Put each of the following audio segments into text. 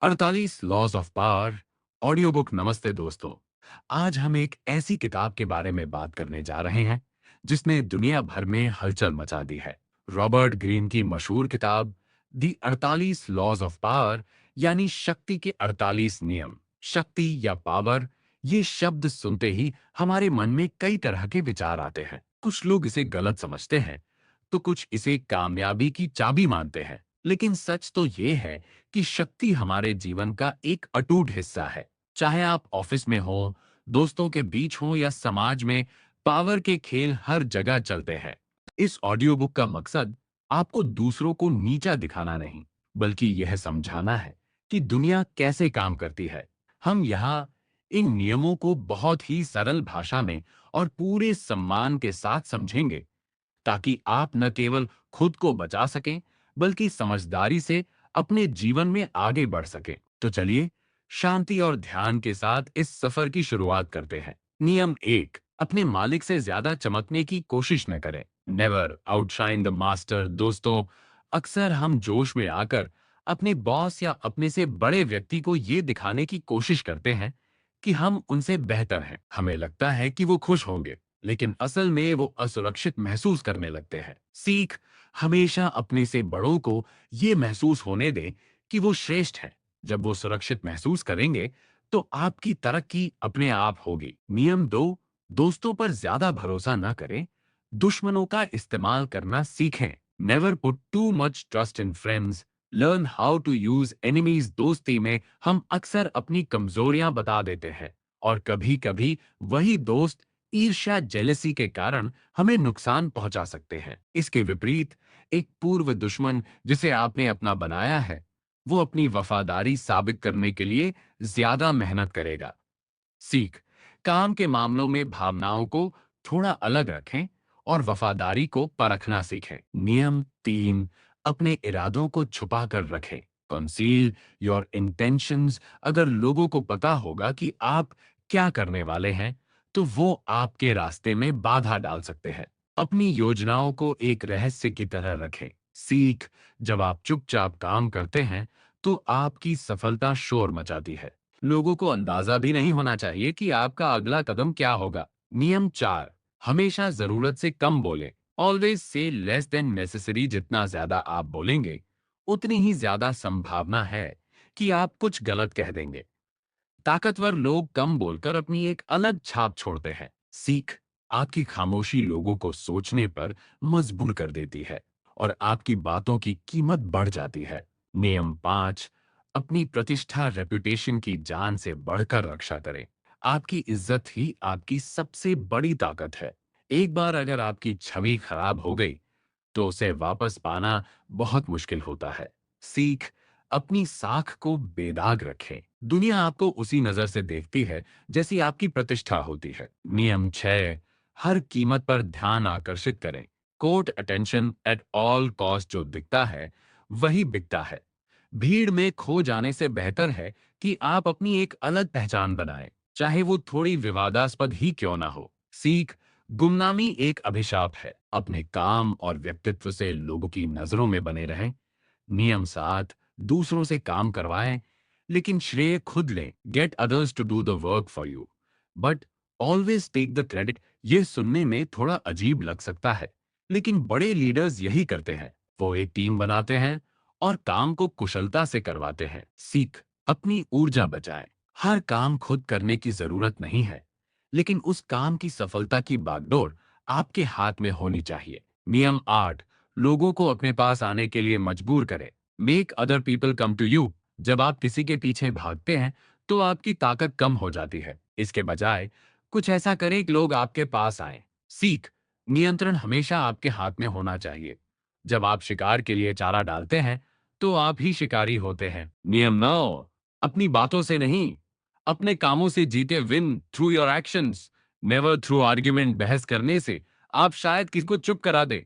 48 laws of power audio book. नमस्ते दोस्तों। आज हम एक ऐसी किताब के बारे में बात करने जा रहे हैं जिसने दुनिया भर में हलचल मचा दी है। रॉबर्ट ग्रीन की मशहूर किताब दी 48 लॉज ऑफ पावर, यानी शक्ति के 48 नियम। शक्ति या पावर, ये शब्द सुनते ही हमारे मन में कई तरह के विचार आते हैं। कुछ लोग इसे गलत समझते हैं तो कुछ इसे कामयाबी की चाबी मानते हैं। लेकिन सच तो ये है कि शक्ति हमारे जीवन का एक अटूट हिस्सा है। चाहे आप ऑफिस में हो, दोस्तों के बीच हो या समाज में, पावर के खेल हर जगह चलते हैं। इस ऑडियो बुक का मकसद आपको दूसरों को नीचा दिखाना नहीं, बल्कि यह समझाना है कि दुनिया कैसे काम करती है। हम यहाँ इन नियमों को बहुत ही सरल भाषा में और पूरे सम्मान के साथ समझेंगे, ताकि आप न केवल खुद को बचा सकें, बल्कि समझदारी से अपने जीवन में आगे बढ़ सकें। तो चलिए शांति और ध्यान के साथ इस सफर की शुरुआत करते हैं। नियम एक, अपने मालिक से ज्यादा चमकने की कोशिश न करें। Never outshine the master. दोस्तों, अक्सर हम जोश में आकर अपने बॉस या अपने से बड़े व्यक्ति को ये दिखाने की कोशिश करते हैं कि हम उनसे बेहतर हैं। हमें लगता है कि वो खुश होंगे, लेकिन असल में वो असुरक्षित महसूस करने लगते हैं। सीख, हमेशा अपने से बड़ों को ये महसूस होने दें कि वो श्रेष्ठ हैं। जब वो सुरक्षित महसूस करेंगे तो आपकी तरक्की अपने आप होगी। नियम दो, दोस्तों पर ज्यादा भरोसा ना करें, दुश्मनों का इस्तेमाल करना सीखें। Never put too much trust in friends, learn how to use enemies. दोस्ती में हम अक्सर अपनी कमजोरियां बता देते हैं और कभी कभी वही दोस्त ईर्ष्या जेलसी के कारण हमें नुकसान पहुंचा सकते हैं। इसके विपरीत, एक पूर्व दुश्मन जिसे आपने अपना बनाया है, वो अपनी वफादारी साबित करने के लिए ज्यादा मेहनत करेगा। सीख, काम के मामलों में भावनाओं को थोड़ा अलग रखें और वफादारी को परखना सीखें। नियम तीन, अपने इरादों को छुपा कर रखें। Conceal your intentions. अगर लोगों को पता होगा कि आप क्या करने वाले हैं, तो वो आपके रास्ते में बाधा डाल सकते हैं। अपनी योजनाओं को एक रहस्य की तरह रखें। सीख, जब आप चुपचाप काम करते हैं तो आपकी सफलता शोर मचाती है। लोगों को अंदाजा भी नहीं होना चाहिए कि आपका अगला कदम क्या होगा। नियम चार, हमेशा जरूरत से कम बोलें। Always say less than necessary. जितना ज्यादा आप बोलेंगे, उतनी ही ज्यादा संभावना है कि आप कुछ गलत कह देंगे। ताकतवर लोग कम बोलकर अपनी एक अलग छाप छोड़ते हैं। सीख, आपकी खामोशी लोगों को सोचने पर मजबूर कर देती है और आपकी बातों की कीमत बढ़ जाती है। नियम पांच, अपनी प्रतिष्ठा रेपुटेशन की जान से बढ़कर रक्षा करें। आपकी इज्जत ही आपकी सबसे बड़ी ताकत है। एक बार अगर आपकी छवि खराब हो गई तो उसे वापस पाना बहुत मुश्किल होता है। सीख, अपनी साख को बेदाग रखें। दुनिया आपको उसी नजर से देखती है जैसी आपकी प्रतिष्ठा होती है। नियम छह, हर कीमत पर ध्यान आकर्षित करें। Court attention at all cost. जो दिखता है वही बिकता है। भीड़ में खो जाने से बेहतर है कि आप अपनी एक अलग पहचान बनाएं, चाहे वो थोड़ी विवादास्पद ही क्यों ना हो। सीख, गुमनामी एक अभिशाप है। अपने काम और व्यक्तित्व से लोगों की नजरों में बने रहें। नियम सात, दूसरों से काम करवाएं, लेकिन श्रेय खुद लें। Get others to do the work for you, but always take the credit. ये सुनने में थोड़ा अजीब लग सकता है, लेकिन बड़े लीडर्स यही करते हैं। वो एक टीम बनाते हैं और काम को कुशलता से करवाते हैं। सीख, अपनी ऊर्जा बचाएं। हर काम खुद करने की जरूरत नहीं है, लेकिन उस काम की सफलता की बागडोर आपके हाथ में होनी चाहिए। नियम आठ, लोगों को अपने पास आने के लिए मजबूर करें। Make other people come to you. जब आप किसी के पीछे भागते हैं तो आपकी ताकत कम हो जाती है। इसके बजाय कुछ ऐसा करें कि लोग आपके पास आए। सीख, नियंत्रण हमेशा आपके हाथ में होना चाहिए। जब आप शिकार के लिए चारा डालते हैं तो आप ही शिकारी होते हैं। नियम नौ, अपनी बातों से नहीं, अपने कामों से जीते। Win through your actions, never through argument. बहस करने से आप शायद किसी को चुप करा दे,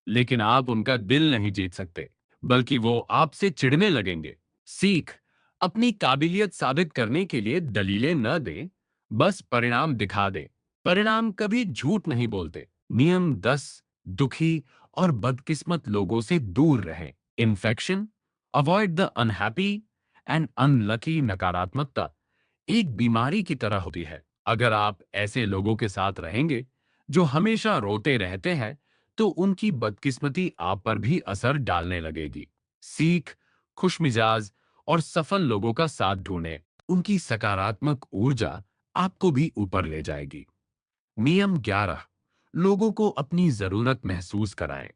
लेकिन आप उनका दिल नहीं जीत सकते, बल्कि वो आपसे चिढ़ने लगेंगे। सीख, अपनी काबिलियत साबित करने के लिए दलीलें न दें, बस परिणाम दिखा दें। परिणाम कभी झूठ नहीं बोलते। नियम 10, दुखी और बदकिस्मत लोगों से दूर रहें। Infection, avoid the unhappy and unlucky नकारात्मकता एक बीमारी की तरह होती है। अगर आप ऐसे लोगों के साथ रहेंगे जो हमेशा रोते रहते हैं, तो उनकी बदकिस्मती आप पर भी असर डालने लगेगी। सीख, खुशमिजाज और सफल लोगों का साथ ढूंढें। उनकी सकारात्मक ऊर्जा आपको भी ऊपर ले जाएगी। नियम 11, लोगों को अपनी जरूरत महसूस कराएं।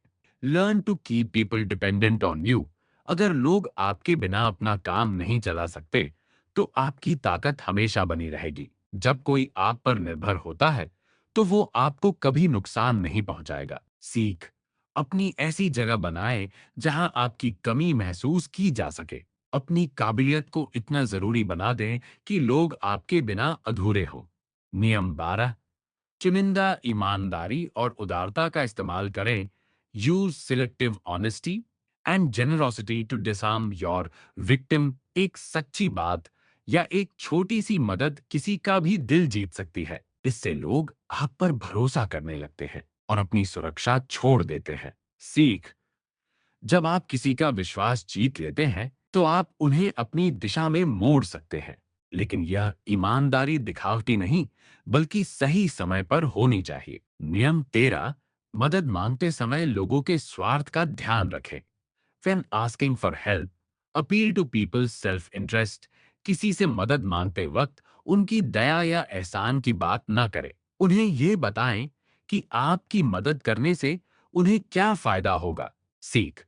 Learn to keep people dependent on you. अगर लोग आपके बिना अपना काम नहीं चला सकते, तो आपकी ताकत हमेशा बनी रहेगी। जब कोई आप पर निर्भर होता है, तो वो आपको कभी नुकसान नहीं पहुंचाएगा। सीख, अपनी ऐसी जगह बनाएं जहां आपकी कमी महसूस की जा सके। अपनी काबिलियत को इतना जरूरी बना दें कि लोग आपके बिना अधूरे हो। नियम 12, चुनिंदा ईमानदारी और उदारता का इस्तेमाल करें। Use selective honesty and generosity to disarm your victim. एक सच्ची बात या एक छोटी सी मदद किसी का भी दिल जीत सकती है। इससे लोग आप पर भरोसा करने लगते हैं और अपनी सुरक्षा छोड़ देते हैं। सीख, जब आप किसी का विश्वास जीत लेते हैं, तो आप उन्हें अपनी दिशा में मोड़ सकते हैं। लेकिन यह ईमानदारी दिखावटी नहीं, बल्कि सही समय पर होनी चाहिए। नियम 13, मदद मांगते समय लोगों के स्वार्थ का ध्यान रखें। When asking for help, appeal to people's self-interest। किसी से मदद मांगते वक्त उनकी दया या एहसान की बात ना करें। उन्हें ये बताएं कि आपकी मदद करने से उन्हें क्या फायदा होगा। सीख,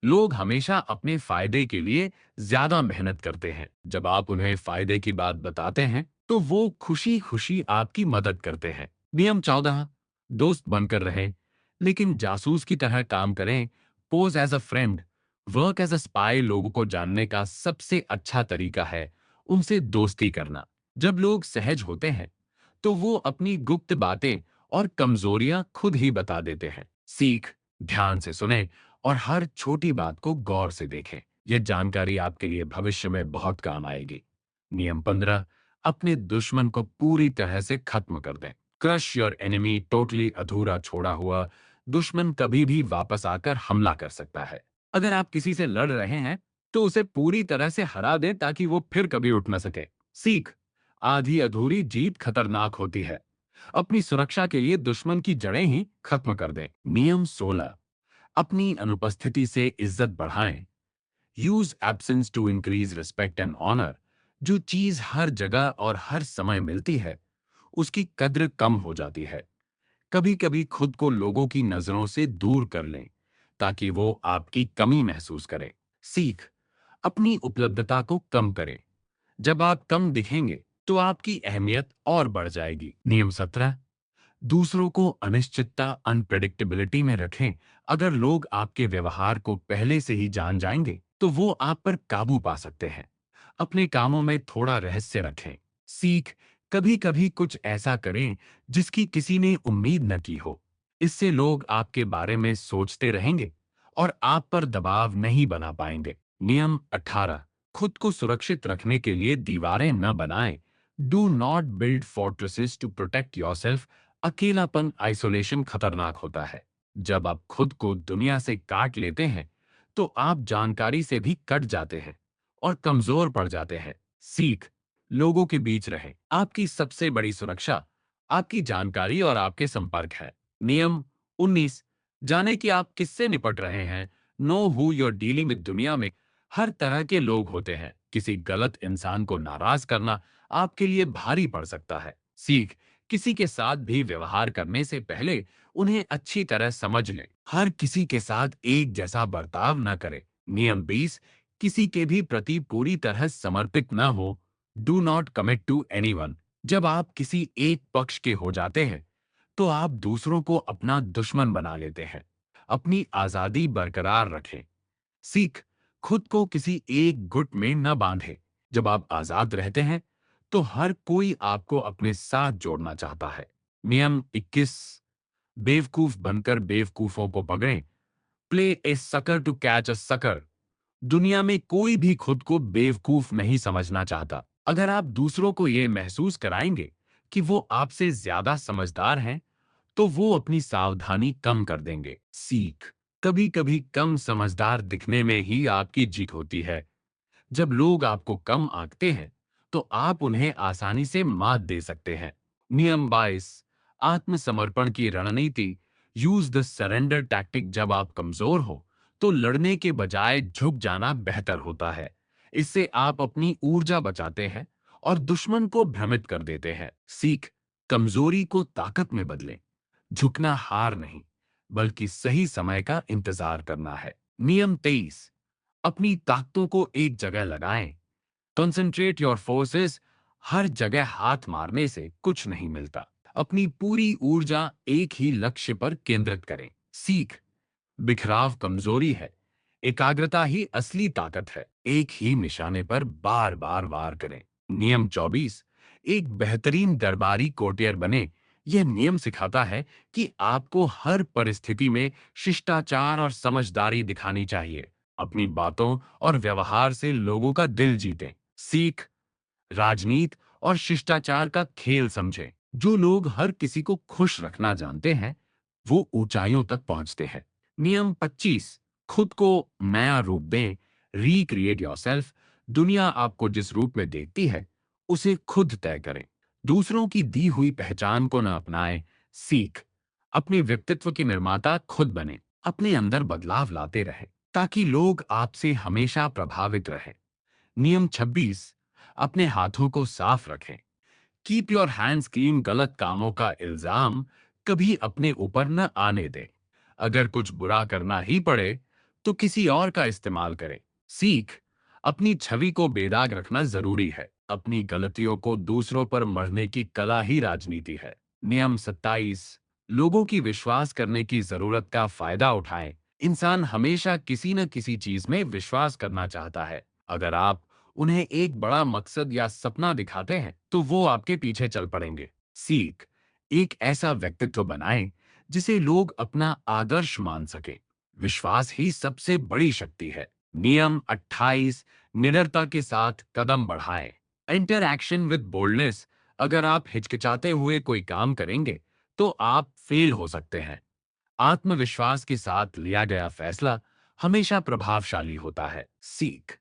लोग हमेशा अपने फायदे के लिए ज्यादा मेहनत करते हैं। जब आप उन्हें फायदे की बात बताते हैं, तो वो खुशी खुशी आपकी मदद करते हैं। नियम 14, दोस्त बनकर रहें, लेकिन जासूस की तरह काम करें। Pose as a friend, work as a spy. लोगों को जानने का सबसे अच्छा तरीका है उनसे दोस्ती करना। जब लोग सहज होते हैं, तो वो अपनी गुप्त बातें और कमजोरियां खुद ही बता देते हैं। सीख, ध्यान से सुने और हर छोटी बात को गौर से देखें। यह जानकारी आपके लिए भविष्य में बहुत काम आएगी। नियम 15, अपने दुश्मन को पूरी तरह से खत्म कर दें। Crush your enemy totally. अधूरा छोड़ा हुआ दुश्मन कभी भी वापस आकर हमला कर सकता है। अगर आप किसी से लड़ रहे हैं, तो उसे पूरी तरह से हरा दें ताकि वो फिर कभी उठ न सके। सीख, आधी अधूरी जीत खतरनाक होती है। अपनी सुरक्षा के लिए दुश्मन की जड़ें ही खत्म कर दें। नियम 16, अपनी अनुपस्थिति से इज्जत बढ़ाएं। Use absence to increase respect and honour. जो चीज हर जगह और हर समय मिलती है, उसकी कद्र कम हो जाती है। कभी कभी खुद को लोगों की नजरों से दूर कर लें, ताकि वो आपकी कमी महसूस करें। सीख, अपनी उपलब्धता को कम करें। जब आप कम दिखेंगे, तो आपकी अहमियत और बढ़ जाएगी। नियम 17, दूसरों को अनिश्चितता अनप्रेडिक्टेबिलिटी में रखें। अगर लोग आपके व्यवहार को पहले से ही जान जाएंगे, तो वो आप पर काबू पा सकते हैं। अपने कामों में थोड़ा रहस्य रखें। सीख, कभी कभी कुछ ऐसा करें जिसकी किसी ने उम्मीद न की हो। इससे लोग आपके बारे में सोचते रहेंगे और आप पर दबाव नहीं बना पाएंगे। नियम 18, खुद को सुरक्षित रखने के लिए दीवारें न बनाएं। Do not build fortresses to protect yourself. अकेलापन आइसोलेशन खतरनाक होता है। जब आप खुद को दुनिया से काट लेते हैं, तो आप जानकारी से भी कट जाते हैं और कमजोर पड़ जाते हैं। सीख, लोगों के बीच रहें। आपकी सबसे बड़ी सुरक्षा आपकी जानकारी और आपके संपर्क है। नियम 19, जाने कि आप किससे निपट रहे हैं। Know who you're dealing with. दुनिया में हर तरह के लोग होते हैं। किसी गलत इंसान को नाराज करना आपके लिए भारी पड़ सकता है। सीख, किसी के साथ भी व्यवहार करने से पहले उन्हें अच्छी तरह समझ लें। हर किसी के साथ एक जैसा बर्ताव न करें। नियम 20, किसी के भी प्रति पूरी तरह समर्पित न हो। Do not commit to anyone. जब आप किसी एक पक्ष के हो जाते हैं, तो आप दूसरों को अपना दुश्मन बना लेते हैं। अपनी आजादी बरकरार रखें। सीख, खुद को किसी एक गुट में न बांधे। जब आप आजाद रहते हैं, तो हर कोई आपको अपने साथ जोड़ना चाहता है। नियम 21, बेवकूफ बनकर बेवकूफों को पकड़ें। Play a sucker to catch a sucker. दुनिया में कोई भी खुद को बेवकूफ नहीं समझना चाहता। अगर आप दूसरों को यह महसूस कराएंगे कि वो आपसे ज्यादा समझदार हैं, तो वो अपनी सावधानी कम कर देंगे। सीख, कभी कभी कम समझदार दिखने में ही आपकी जीत होती है। जब लोग आपको कम आंकते हैं, तो आप उन्हें आसानी से मात दे सकते हैं। नियम 22, आत्मसमर्पण की रणनीति। Use the surrender tactic. जब आप कमजोर हो, तो लड़ने के बजाय झुक जाना बेहतर होता है। इससे आप अपनी ऊर्जा बचाते हैं और दुश्मन को भ्रमित कर देते हैं। सीख, कमजोरी को ताकत में बदलें। झुकना हार नहीं, बल्कि सही समय का इंतजार करना है। नियम 23, अपनी ताकतों को एक जगह लगाएं। Concentrate your forces. हर जगह हाथ मारने से कुछ नहीं मिलता। अपनी पूरी ऊर्जा एक ही लक्ष्य पर केंद्रित करें। सीख, बिखराव कमजोरी है, एकाग्रता ही असली ताकत है। एक ही निशाने पर बार बार वार करें। नियम 24, एक बेहतरीन दरबारी कोर्टियर बने। यह नियम सिखाता है कि आपको हर परिस्थिति में शिष्टाचार और समझदारी दिखानी चाहिए। अपनी बातों और व्यवहार से लोगों का दिल जीतें। सीख, राजनीति और शिष्टाचार का खेल समझें। जो लोग हर किसी को खुश रखना जानते हैं, वो ऊंचाइयों तक पहुंचते हैं। नियम 25, खुद को नया रूप दें। Recreate yourself. दुनिया आपको जिस रूप में देखती है, उसे खुद तय करें। दूसरों की दी हुई पहचान को न अपनाएं। सीख, अपने व्यक्तित्व के निर्माता खुद बने। अपने अंदर बदलाव लाते रहें, ताकि लोग आपसे हमेशा प्रभावित रहें। नियम 26, अपने हाथों को साफ रखें। Keep your hands clean. गलत कामों का इल्जाम कभी अपने ऊपर न आने दें। अगर कुछ बुरा करना ही पड़े, तो किसी और का इस्तेमाल करें। सीख, अपनी छवि को बेदाग रखना जरूरी है। अपनी गलतियों को दूसरों पर मढ़ने की कला ही राजनीति है। नियम 27, लोगों की विश्वास करने की जरूरत का फायदा उठाएं। इंसान हमेशा किसी न किसी चीज में विश्वास करना चाहता है। अगर आप उन्हें एक बड़ा मकसद या सपना दिखाते हैं, तो वो आपके पीछे चल पड़ेंगे। सीख, एक ऐसा व्यक्तित्व बनाएं जिसे लोग अपना आदर्श मान सके। विश्वास ही सबसे बड़ी शक्ति है। नियम 28, निडरता के साथ कदम बढ़ाएं। Interaction with boldness. अगर आप हिचकिचाते हुए कोई काम करेंगे, तो आप फेल हो सकते हैं। आत्मविश्वास के साथ लिया गया फैसला हमेशा प्रभावशाली होता है। सीख,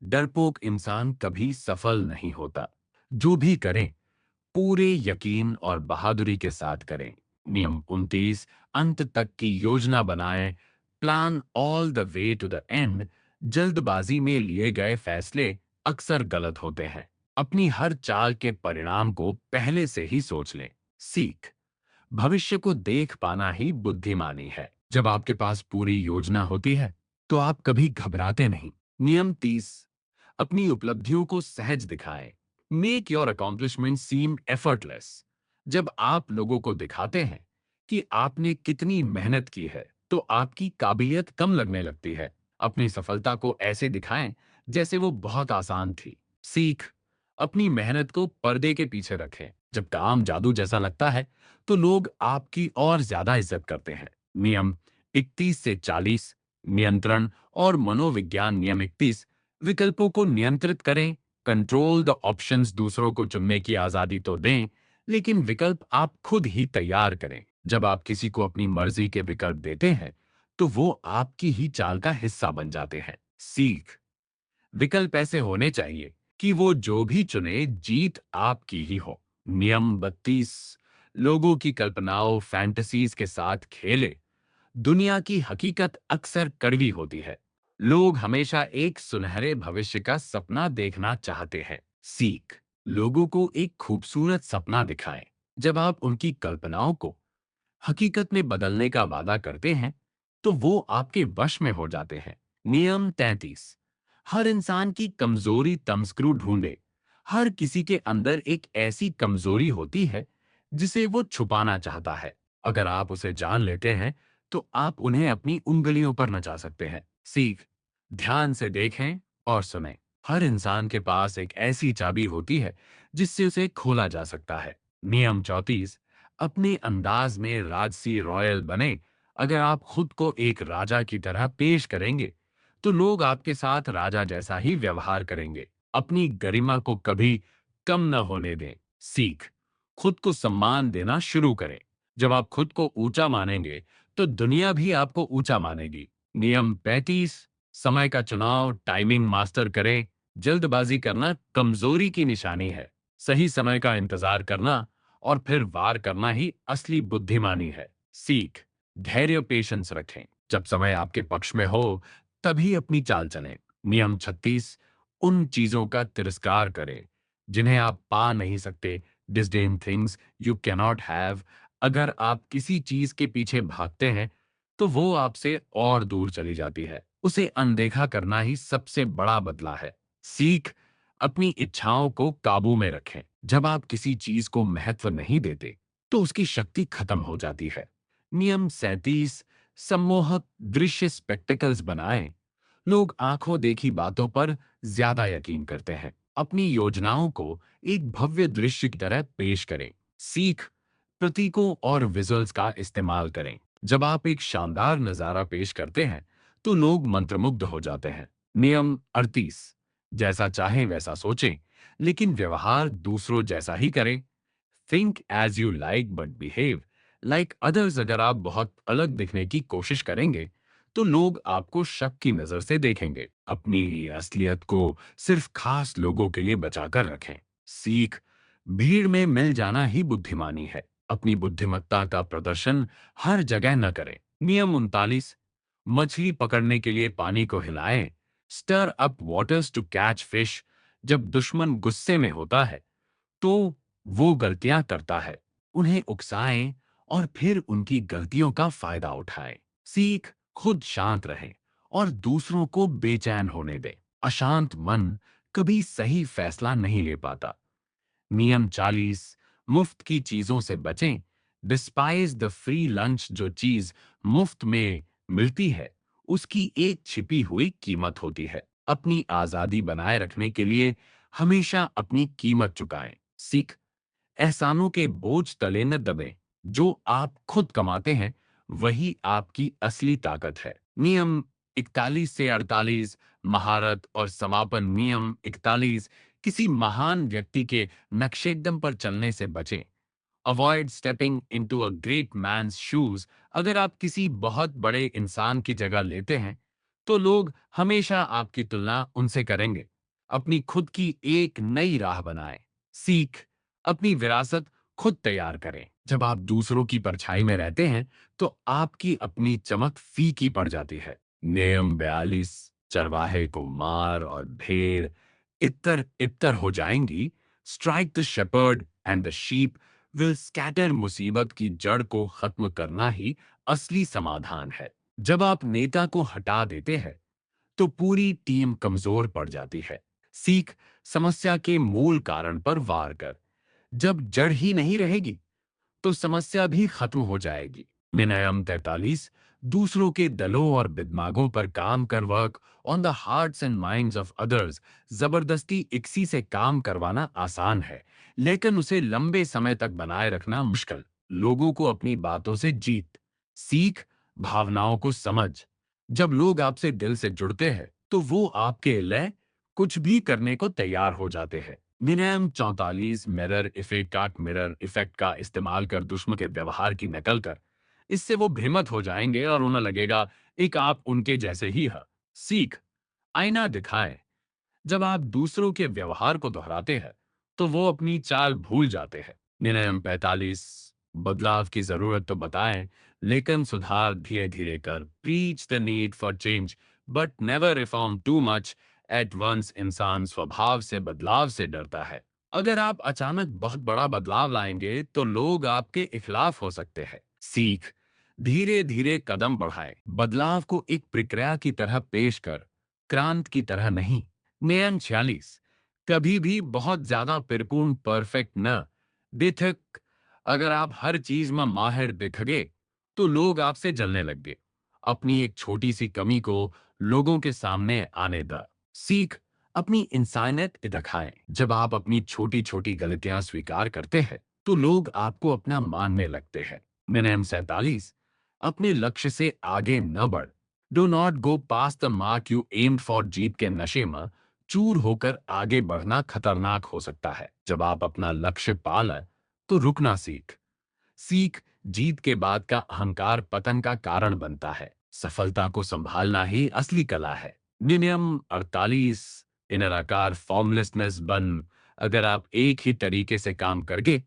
डरपोक इंसान कभी सफल नहीं होता। जो भी करें, पूरे यकीन और बहादुरी के साथ करें। नियम 29, अंत तक की योजना बनाएं। Plan all the way to the end. जल्दबाजी में लिए गए फैसले अक्सर गलत होते हैं। अपनी हर चाल के परिणाम को पहले से ही सोच लें। सीख, भविष्य को देख पाना ही बुद्धिमानी है। जब आपके पास पूरी योजना होती है, तो आप कभी घबराते नहीं। नियम 30, अपनी उपलब्धियों को सहज दिखाएं। Make your accomplishment seem effortless. जब आप लोगों को दिखाते हैं कि आपने कितनी मेहनत की है, तो आपकी काबिलियत कम लगने लगती है। अपनी सफलता को ऐसे दिखाएं जैसे वो बहुत आसान थी। सीख, अपनी मेहनत को पर्दे के पीछे रखें। जब काम जादू जैसा लगता है, तो लोग आपकी और ज्यादा इज्जत करते हैं। नियम 31 से 40, नियंत्रण और मनोविज्ञान। नियम 31, विकल्पों को नियंत्रित करें। Control the options. दूसरों को चुनने की आजादी तो दें, लेकिन विकल्प आप खुद ही तैयार करें। जब आप किसी को अपनी मर्जी के विकल्प देते हैं, तो वो आपकी ही चाल का हिस्सा बन जाते हैं। सीख, विकल्प ऐसे होने चाहिए कि वो जो भी चुने, जीत आपकी ही हो। नियम 32, लोगों की कल्पनाओं फैंटेसीज के साथ खेले। दुनिया की हकीकत अक्सर कड़वी होती है। लोग हमेशा एक सुनहरे भविष्य का सपना देखना चाहते हैं। सीख, लोगों को एक खूबसूरत सपना दिखाएं। जब आप उनकी कल्पनाओं को हकीकत में बदलने का वादा करते हैं, तो वो आपके वश में हो जाते हैं। नियम 33, हर इंसान की कमजोरी तमस्क्रू ढूंढे। हर किसी के अंदर एक ऐसी कमजोरी होती है जिसे वो छुपाना चाहता है। अगर आप उसे जान लेते हैं, तो आप उन्हें अपनी उंगलियों पर नचा सकते हैं। सीख, ध्यान से देखें और सुनें। हर इंसान के पास एक ऐसी चाबी होती है जिससे उसे खोला जा सकता है। नियम 34, अपने अंदाज में राजसी रॉयल बने। अगर आप खुद को एक राजा की तरह पेश करेंगे, तो लोग आपके साथ राजा जैसा ही व्यवहार करेंगे। अपनी गरिमा को कभी कम न होने दें। सीख, खुद को सम्मान देना शुरू करें। जब आप खुद को ऊंचा मानेंगे, तो दुनिया भी आपको ऊंचा मानेगी। नियम 35, समय का चुनाव टाइमिंग मास्टर करें। जल्दबाजी करना कमजोरी की निशानी है। सही समय का इंतजार करना और फिर वार करना ही असली बुद्धिमानी है। सीख, धैर्य पेशेंस रखें। जब समय आपके पक्ष में हो तभी अपनी चाल चलें। नियम 36, उन चीजों का तिरस्कार करें जिन्हें आप पा नहीं सकते। Disdain things you cannot have. अगर आप किसी चीज के पीछे भागते हैं तो वो आपसे और दूर चली जाती है। उसे अनदेखा करना ही सबसे बड़ा बदला है। सीख, अपनी इच्छाओं को काबू में रखें। जब आप किसी चीज को महत्व नहीं देते तो उसकी शक्ति खत्म हो जाती है। नियम 37, सम्मोहक दृश्य स्पेक्टिकल्स बनाएं। लोग आंखों देखी बातों पर ज्यादा यकीन करते हैं। अपनी योजनाओं को एक भव्य दृश्य की तरह पेश करें। सीख, प्रतीकों और विजुअल्स का इस्तेमाल करें। जब आप एक शानदार नजारा पेश करते हैं तो लोग मंत्रमुग्ध हो जाते हैं। नियम 38, जैसा चाहें वैसा सोचें लेकिन व्यवहार दूसरों जैसा ही करें। Think as you like but behave like others. अगर आप बहुत अलग दिखने की कोशिश करेंगे तो लोग आपको शक की नजर से देखेंगे। अपनी असलियत को सिर्फ खास लोगों के लिए बचाकर रखें। सीख, भीड़ में मिल जाना ही बुद्धिमानी है। अपनी बुद्धिमत्ता का प्रदर्शन हर जगह न करें। नियम 39, मछली पकड़ने के लिए पानी को हिलाएं। Stir up waters to catch fish. जब दुश्मन गुस्से में होता है तो वो गलतियां करता है। उन्हें उकसाएं और फिर उनकी गलतियों का फायदा उठाएं। सीख, खुद शांत रहें और दूसरों को बेचैन होने दें। अशांत मन कभी सही फैसला नहीं ले पाता। नियम 40, मुफ्त की चीजों से बचें। Despise the free lunch. जो चीज मुफ्त में मिलती है उसकी एक छिपी हुई कीमत होती है। अपनी आजादी बनाए रखने के लिए हमेशा अपनी कीमत चुकाएं। सीख, एहसानों के बोझ तले न दबें। जो आप खुद कमाते हैं वही आपकी असली ताकत है। नियम 41 से 48, महारत और समापन। नियम 41, किसी महान व्यक्ति के नक्शेकदम पर चलने से बचें। Avoid stepping into a great man's shoes. अगर आप किसी बहुत बड़े इंसान की जगह लेते हैं तो लोग हमेशा आपकी तुलना उनसे करेंगे। अपनी खुद की एक नई राह बनाएं। सीख, अपनी विरासत खुद तैयार करें। जब आप दूसरों की परछाई में रहते हैं तो आपकी अपनी चमक फीकी पड़ जाती है। नियम 42, चरवाहे को मार और भेड़ इतर इतर हो जाएंगी। Strike the shepherd and the sheep will scatter. मुसीबत की जड़ को खत्म करना ही असली समाधान है। जब आप नेता को हटा देते हैं तो पूरी टीम कमजोर पड़ जाती है। सीख, समस्या के मूल कारण पर वार कर। जब जड़ ही नहीं रहेगी तो समस्या भी खत्म हो जाएगी। नियम 43, दूसरों के दलों और दिमागों पर काम कर। Work on the hearts and minds of others. जबरदस्ती किसी से काम करवाना आसान है लेकिन उसे लंबे समय तक बनाए रखना मुश्किल। लोगों को अपनी बातों से जीत। सीख, भावनाओं को समझ। जब लोग आपसे दिल से जुड़ते हैं तो वो आपके लिए कुछ भी करने को तैयार हो जाते हैं। नियम 44, मिरर इफेक्ट का इस्तेमाल कर दुश्मन के व्यवहार की नकल कर। इससे वो भ्रमित हो जाएंगे और उन्हें लगेगा एक आप उनके जैसे ही है। सीख, आईना दिखाएं। जब आप दूसरों के व्यवहार को दोहराते हैं तो वो अपनी चाल भूल जाते हैं। नियम 45, बदलाव की जरूरत तो बताएं लेकिन सुधार धीरे धीरे कर। Preach the need for change but never reform too much at once. इंसान स्वभाव से बदलाव से डरता है। अगर आप अचानक बहुत बड़ा बदलाव लाएंगे तो लोग आपके खिलाफ हो सकते हैं। सीख, धीरे धीरे कदम बढ़ाएं। बदलाव को एक प्रक्रिया की तरह पेश कर, क्रांत की तरह नहीं। नियम 46, कभी भी बहुत ज्यादा परिपूर्ण परफेक्ट न दिखक। अगर आप हर चीज में माहिर दिखगे तो लोग आपसे जलने लगते। अपनी एक छोटी सी कमी को लोगों के सामने आने द। सीख, अपनी इंसानियत दिखाएं। जब आप अपनी छोटी छोटी गलतियां स्वीकार करते हैं तो लोग आपको अपना मानने लगते हैं। नियम 47, अपने लक्ष्य से आगे न बढ़। Do not go past the mark you aimed for. जीत के नशे में चूर होकर आगे बढ़ना खतरनाक हो सकता है। जब आप अपना लक्ष्य पा लें तो रुकना सीख। सीख, जीत के बाद का अहंकार पतन का कारण बनता है। सफलता को संभालना ही असली कला है। नियम 48, इनर आकार फॉर्मलेसनेस बन। अगर आप एक ही तरीके से काम करगे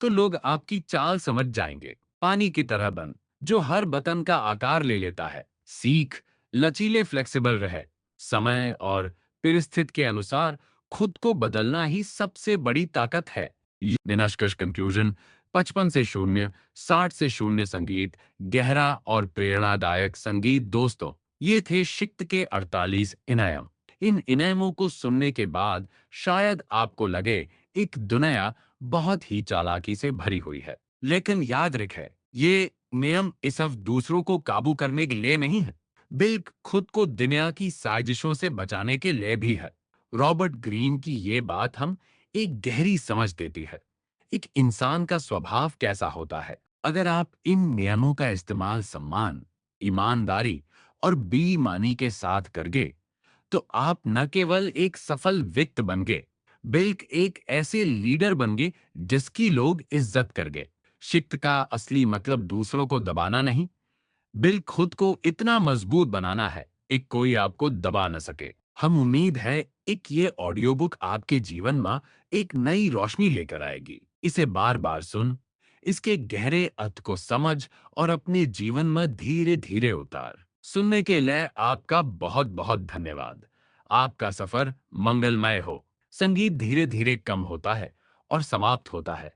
तो लोग आपकी चाल समझ जाएंगे। पानी की तरह बन, जो हर बटन का आकार ले लेता है। सीख लचीले फ्लेक्सिबल रहे। समय और परिस्थिति के अनुसार खुद को बदलना ही सबसे बड़ी ताकत है। निष्कर्ष कंक्लूजन 55 से शून्य, 60 से शून्य संगीत, गहरा और प्रेरणादायक संगीत दोस्तों, ये थे शिक्त के 48 इनाम। इन इनामों को सुनने के बाद शायद आपको लगे एक दुनिया बहुत ही चालाकी से भरी हुई है, लेकिन याद रखें, ये नियम इस सिर्फ दूसरों को काबू करने के लिए नहीं है, बल्कि खुद को दुनिया की साजिशों से बचाने के लिए भी है। रॉबर्ट ग्रीन की ये बात हम एक गहरी समझ देती है। एक इंसान का स्वभाव कैसा होता है। अगर आप इन नियमों का इस्तेमाल सम्मान, ईमानदारी और बेईमानी के साथ करगे, तो आप न केवल एक सफल व्यक्ति बन गए, बल्कि एक ऐसे लीडर बन गए जिसकी लोग इज्जत कर गए। शिक्त का असली मतलब दूसरों को दबाना नहीं, बल्कि खुद को इतना मजबूत बनाना है एक कोई आपको दबा न सके। हम उम्मीद है एक ये ऑडियो बुक आपके जीवन में एक नई रोशनी लेकर आएगी। इसे बार बार सुन, इसके गहरे अर्थ को समझ और अपने जीवन में धीरे धीरे उतार। सुनने के लिए आपका बहुत बहुत धन्यवाद। आपका सफर मंगलमय हो। संगीत धीरे धीरे कम होता है और समाप्त होता है,